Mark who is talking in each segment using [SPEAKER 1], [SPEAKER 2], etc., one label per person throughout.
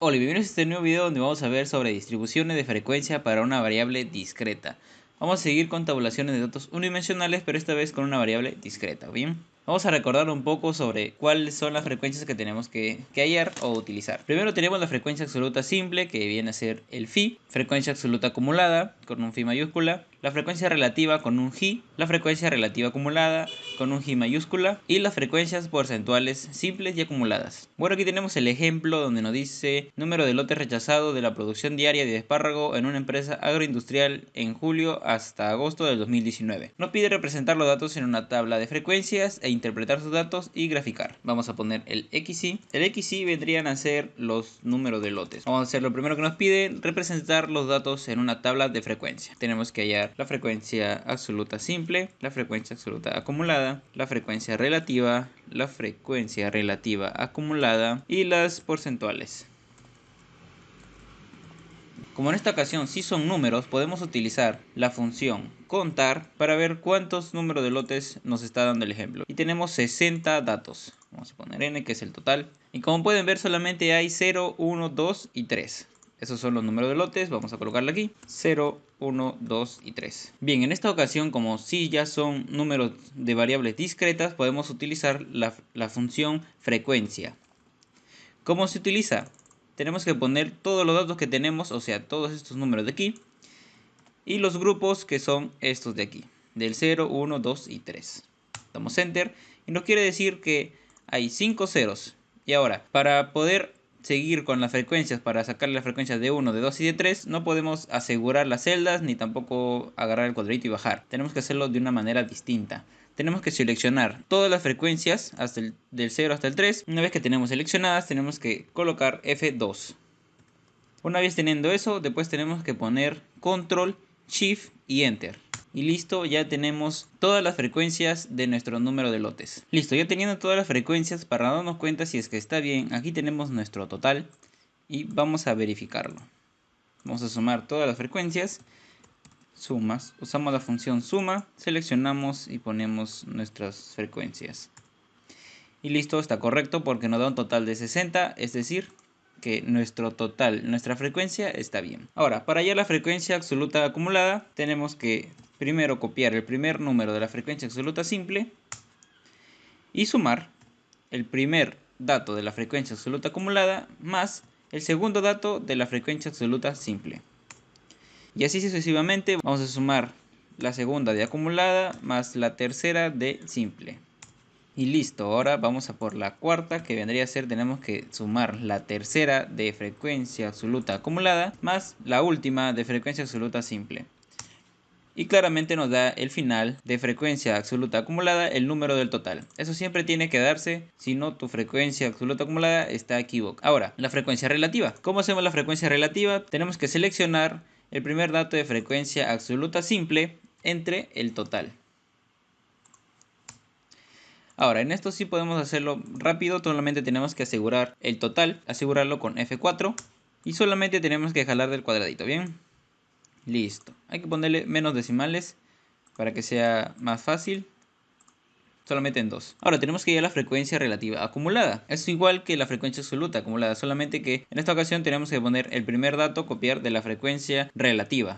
[SPEAKER 1] Hola y bienvenidos a este nuevo video donde vamos a ver sobre distribuciones de frecuencia para una variable discreta. Vamos a seguir con tabulaciones de datos unidimensionales, pero esta vez con una variable discreta, ¿bien? Vamos a recordar un poco sobre cuáles son las frecuencias que tenemos que hallar o utilizar. Primero tenemos la frecuencia absoluta simple, que viene a ser el phi, frecuencia absoluta acumulada con un phi mayúscula, la frecuencia relativa con un ji, la frecuencia relativa acumulada con un ji mayúscula y las frecuencias porcentuales simples y acumuladas. Bueno, aquí tenemos el ejemplo donde nos dice número de lotes rechazados de la producción diaria de espárrago en una empresa agroindustrial en julio hasta agosto del 2019. Nos pide representar los datos en una tabla de frecuencias e interpretar sus datos y graficar. Vamos a poner el XY. El XY vendrían a ser los números de lotes. Vamos a hacer lo primero que nos pide, representar los datos en una tabla de frecuencia. Tenemos que hallar la frecuencia absoluta simple, la frecuencia absoluta acumulada, la frecuencia relativa acumulada y las porcentuales. Como en esta ocasión sí son números, podemos utilizar la función contar para ver cuántos números de lotes nos está dando el ejemplo. Y tenemos 60 datos. Vamos a poner n, que es el total. Y como pueden ver, solamente hay 0, 1, 2 y 3. Esos son los números de lotes. Vamos a colocarlo aquí. 0, 1, 2 y 3. Bien, en esta ocasión, como sí ya son números de variables discretas, podemos utilizar la función frecuencia. ¿Cómo se utiliza? Tenemos que poner todos los datos que tenemos, o sea, todos estos números de aquí, y los grupos que son estos de aquí, del 0, 1, 2 y 3. Damos Enter y nos quiere decir que hay 5 ceros. Y ahora, para poder seguir con las frecuencias, para sacar las frecuencias de 1, de 2 y de 3, no podemos asegurar las celdas ni tampoco agarrar el cuadradito y bajar. Tenemos que hacerlo de una manera distinta. Tenemos que seleccionar todas las frecuencias del 0 hasta el 3. Una vez que tenemos seleccionadas, tenemos que colocar F2. Una vez teniendo eso, después tenemos que poner Control, Shift y Enter. Y listo, ya tenemos todas las frecuencias de nuestro número de lotes. Listo, ya teniendo todas las frecuencias, para darnos cuenta si es que está bien, aquí tenemos nuestro total y vamos a verificarlo. Vamos a sumar todas las frecuencias. Sumas, usamos la función suma, seleccionamos y ponemos nuestras frecuencias. Y listo, está correcto porque nos da un total de 60, es decir, que nuestro total, nuestra frecuencia está bien. Ahora, para hallar la frecuencia absoluta acumulada, tenemos que primero copiar el primer número de la frecuencia absoluta simple y sumar el primer dato de la frecuencia absoluta acumulada más el segundo dato de la frecuencia absoluta simple. Y así sucesivamente vamos a sumar la segunda de acumulada más la tercera de simple. Y listo, ahora vamos a por la cuarta, que vendría a ser, tenemos que sumar la tercera de frecuencia absoluta acumulada más la última de frecuencia absoluta simple. Y claramente nos da el final de frecuencia absoluta acumulada, el número del total. Eso siempre tiene que darse, si no tu frecuencia absoluta acumulada está equivocada. Ahora, la frecuencia relativa. ¿Cómo hacemos la frecuencia relativa? Tenemos que seleccionar el primer dato de frecuencia absoluta simple entre el total. Ahora, en esto sí podemos hacerlo rápido, solamente tenemos que asegurar el total, asegurarlo con F4 y solamente tenemos que jalar del cuadradito, ¿bien? Listo. Hay que ponerle menos decimales para que sea más fácil. Solamente en 2. Ahora tenemos que ir a la frecuencia relativa acumulada. Es igual que la frecuencia absoluta acumulada, solamente que en esta ocasión tenemos que poner el primer dato, copiar de la frecuencia relativa.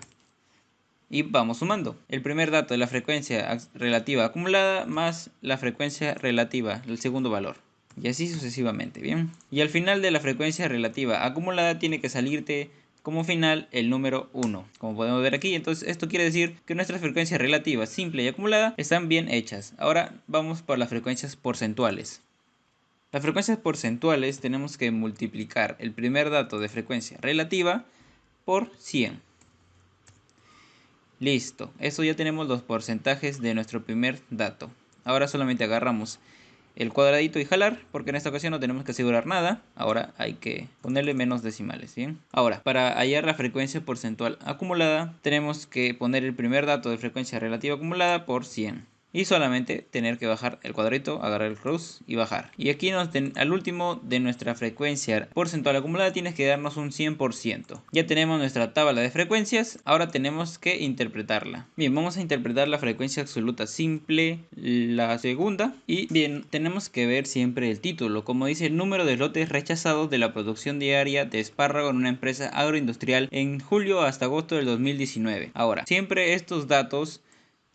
[SPEAKER 1] Y vamos sumando. El primer dato de la frecuencia relativa acumulada más la frecuencia relativa, el segundo valor. Y así sucesivamente, ¿bien? Y al final de la frecuencia relativa acumulada tiene que salirte como final el número 1. Como podemos ver aquí, entonces esto quiere decir que nuestras frecuencias relativas simple y acumulada están bien hechas. Ahora vamos por las frecuencias porcentuales. Las frecuencias porcentuales tenemos que multiplicar el primer dato de frecuencia relativa por 100. Listo, eso ya tenemos los porcentajes de nuestro primer dato. Ahora solamente agarramos el cuadradito y jalar, porque en esta ocasión no tenemos que asegurar nada. Ahora hay que ponerle menos decimales, ¿bien? Ahora, para hallar la frecuencia porcentual acumulada, tenemos que poner el primer dato de frecuencia relativa acumulada por 100. y solamente tener que bajar el cuadrito, agarrar el cruz y bajar. Y aquí al último de nuestra frecuencia porcentual acumulada tienes que darnos un 100%. Ya tenemos nuestra tabla de frecuencias, ahora tenemos que interpretarla. Bien, vamos a interpretar la frecuencia absoluta simple, la segunda. Y bien, tenemos que ver siempre el título, como dice: el número de lotes rechazados de la producción diaria de espárrago en una empresa agroindustrial en julio hasta agosto del 2019. Ahora, siempre estos datos,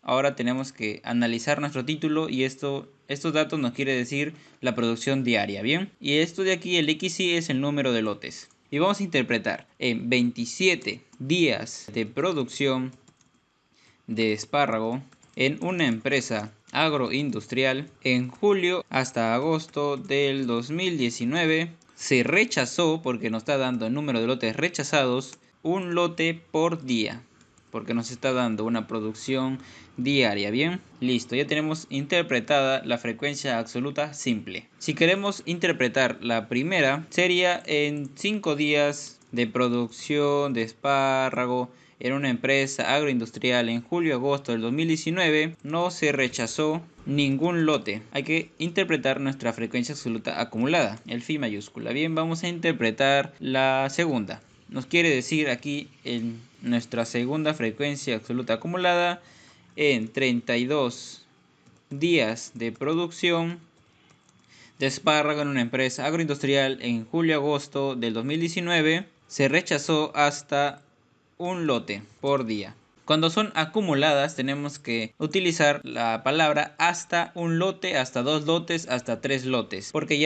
[SPEAKER 1] ahora tenemos que analizar nuestro título y estos datos nos quiere decir la producción diaria, ¿bien? Y esto de aquí, el XY, es el número de lotes. Y vamos a interpretar en 27 días de producción de espárrago en una empresa agroindustrial en julio hasta agosto del 2019 se rechazó, porque nos está dando el número de lotes rechazados, un lote por día, porque nos está dando una producción diaria. Bien, listo, ya tenemos interpretada la frecuencia absoluta simple. Si queremos interpretar la primera, sería en 5 días de producción de espárrago en una empresa agroindustrial en julio-agosto del 2019 no se rechazó ningún lote. Hay que interpretar nuestra frecuencia absoluta acumulada, el phi mayúscula. Bien, vamos a interpretar la segunda. Nos quiere decir aquí en nuestra segunda frecuencia absoluta acumulada en 32 días de producción de espárrago en una empresa agroindustrial en julio-agosto del 2019 se rechazó hasta un lote por día. Cuando son acumuladas tenemos que utilizar la palabra hasta un lote, hasta 2 lotes, hasta 3 lotes, porque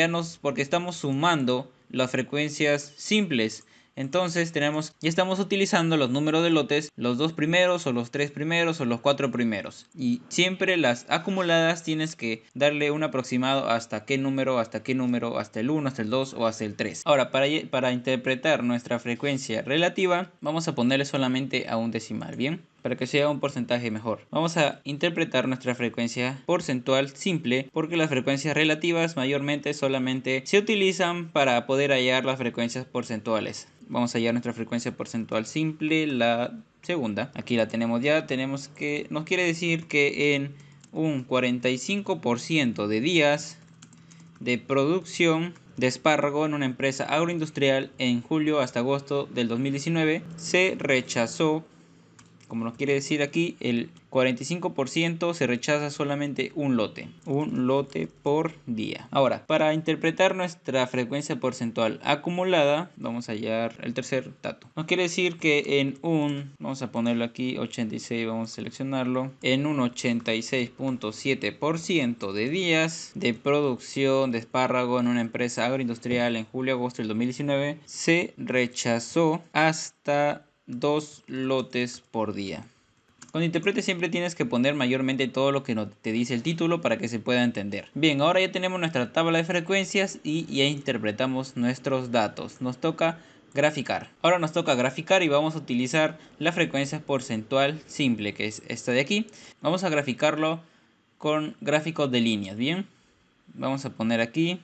[SPEAKER 1] estamos sumando las frecuencias simples. Entonces ya estamos utilizando los números de lotes, los 2 primeros o los 3 primeros o los 4 primeros. Y siempre las acumuladas tienes que darle un aproximado hasta qué número, hasta el 1, hasta el 2 o hasta el 3. Ahora, para interpretar nuestra frecuencia relativa, vamos a ponerle solamente a un decimal, ¿bien? Para que sea un porcentaje mejor. Vamos a interpretar nuestra frecuencia porcentual simple, porque las frecuencias relativas mayormente solamente se utilizan para poder hallar las frecuencias porcentuales. Vamos a hallar nuestra frecuencia porcentual simple, la segunda. Aquí la tenemos ya. Nos quiere decir que en un 45% de días de producción de espárrago en una empresa agroindustrial en julio hasta agosto del 2019 se rechazó, como nos quiere decir aquí, el 45% se rechaza solamente un lote por día. Ahora, para interpretar nuestra frecuencia porcentual acumulada, vamos a hallar el tercer dato. Nos quiere decir que vamos a ponerlo aquí, 86, vamos a seleccionarlo, en un 86.7% de días de producción de espárrago en una empresa agroindustrial en julio-agosto del 2019 se rechazó hasta 2 lotes por día. Cuando interpretes siempre tienes que poner mayormente todo lo que te dice el título para que se pueda entender. Bien, ahora ya tenemos nuestra tabla de frecuencias y ya interpretamos nuestros datos. Nos toca graficar. Ahora nos toca graficar y vamos a utilizar la frecuencia porcentual simple, que es esta de aquí. Vamos a graficarlo con gráficos de líneas, ¿bien? Vamos a poner aquí.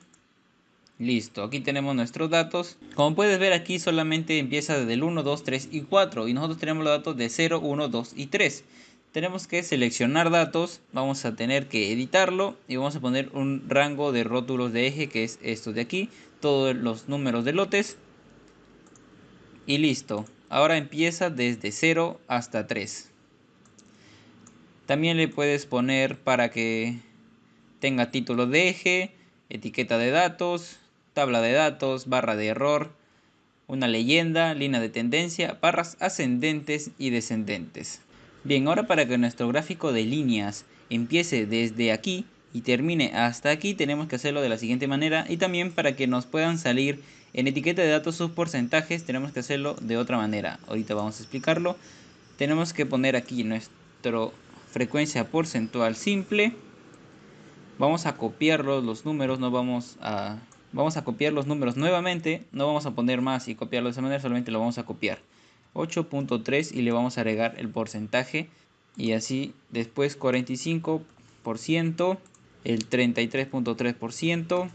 [SPEAKER 1] Listo, aquí tenemos nuestros datos. Como puedes ver, aquí solamente empieza desde el 1, 2, 3 y 4. Y nosotros tenemos los datos de 0, 1, 2 y 3. Tenemos que seleccionar datos. Vamos a tener que editarlo. Y vamos a poner un rango de rótulos de eje, que es esto de aquí. Todos los números de lotes. Y listo. Ahora empieza desde 0 hasta 3. También le puedes poner para que tenga título de eje, etiqueta de datos, tabla de datos, barra de error, una leyenda, línea de tendencia, barras ascendentes y descendentes. Bien, ahora para que nuestro gráfico de líneas empiece desde aquí y termine hasta aquí, tenemos que hacerlo de la siguiente manera. Y también para que nos puedan salir en etiqueta de datos sus porcentajes, tenemos que hacerlo de otra manera. Ahorita vamos a explicarlo. Tenemos que poner aquí nuestra frecuencia porcentual simple. Vamos a copiar los números, vamos a copiar los números nuevamente, no vamos a poner más y copiarlo de esa manera, solamente lo vamos a copiar. 8.3 y le vamos a agregar el porcentaje y así después 45%, el 33.3%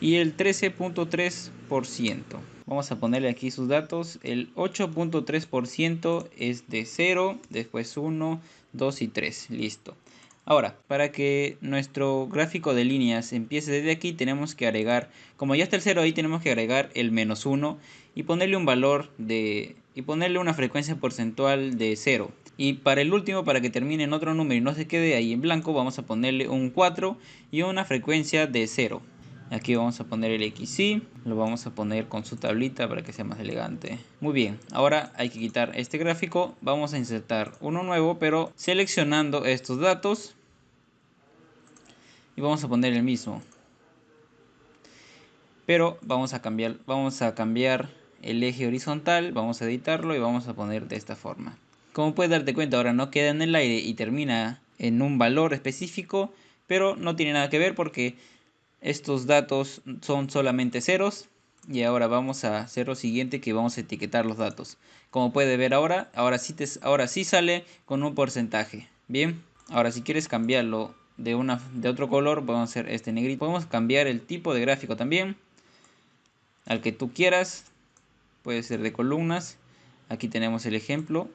[SPEAKER 1] y el 13.3%. Vamos a ponerle aquí sus datos. El 8.3% es de 0, después 1, 2 y 3. Listo. Ahora, para que nuestro gráfico de líneas empiece desde aquí, tenemos que agregar, como ya está el 0 ahí, tenemos que agregar el -1 y ponerle un valor y ponerle una frecuencia porcentual de 0. Y para el último, para que termine en otro número y no se quede ahí en blanco, vamos a ponerle un 4 y una frecuencia de 0. Aquí vamos a poner el XY, lo vamos a poner con su tablita para que sea más elegante. Muy bien, ahora hay que quitar este gráfico, vamos a insertar uno nuevo, pero seleccionando estos datos y vamos a poner el mismo. Pero vamos a cambiar el eje horizontal, vamos a editarlo y vamos a poner de esta forma. Como puedes darte cuenta, ahora no queda en el aire y termina en un valor específico, pero no tiene nada que ver porque estos datos son solamente ceros. Y ahora vamos a hacer lo siguiente, que vamos a etiquetar los datos. Como puedes ver ahora sí sale con un porcentaje. Bien, ahora si quieres cambiarlo de otro color, podemos hacer este negrito. Podemos cambiar el tipo de gráfico también al que tú quieras. Puede ser de columnas. Aquí tenemos el ejemplo.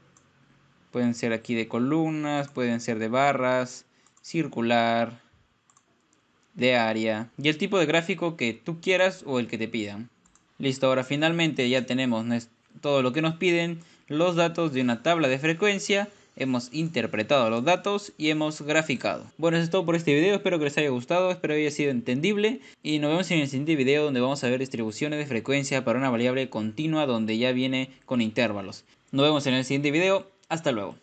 [SPEAKER 1] Pueden ser aquí de columnas, pueden ser de barras, circular, de área y el tipo de gráfico que tú quieras o el que te pidan. Listo, ahora finalmente ya tenemos todo lo que nos piden, los datos de una tabla de frecuencia, hemos interpretado los datos y hemos graficado. Bueno, eso es todo por este video, espero que les haya gustado, espero haya sido entendible y nos vemos en el siguiente video donde vamos a ver distribuciones de frecuencia para una variable continua donde ya viene con intervalos. Nos vemos en el siguiente video, hasta luego.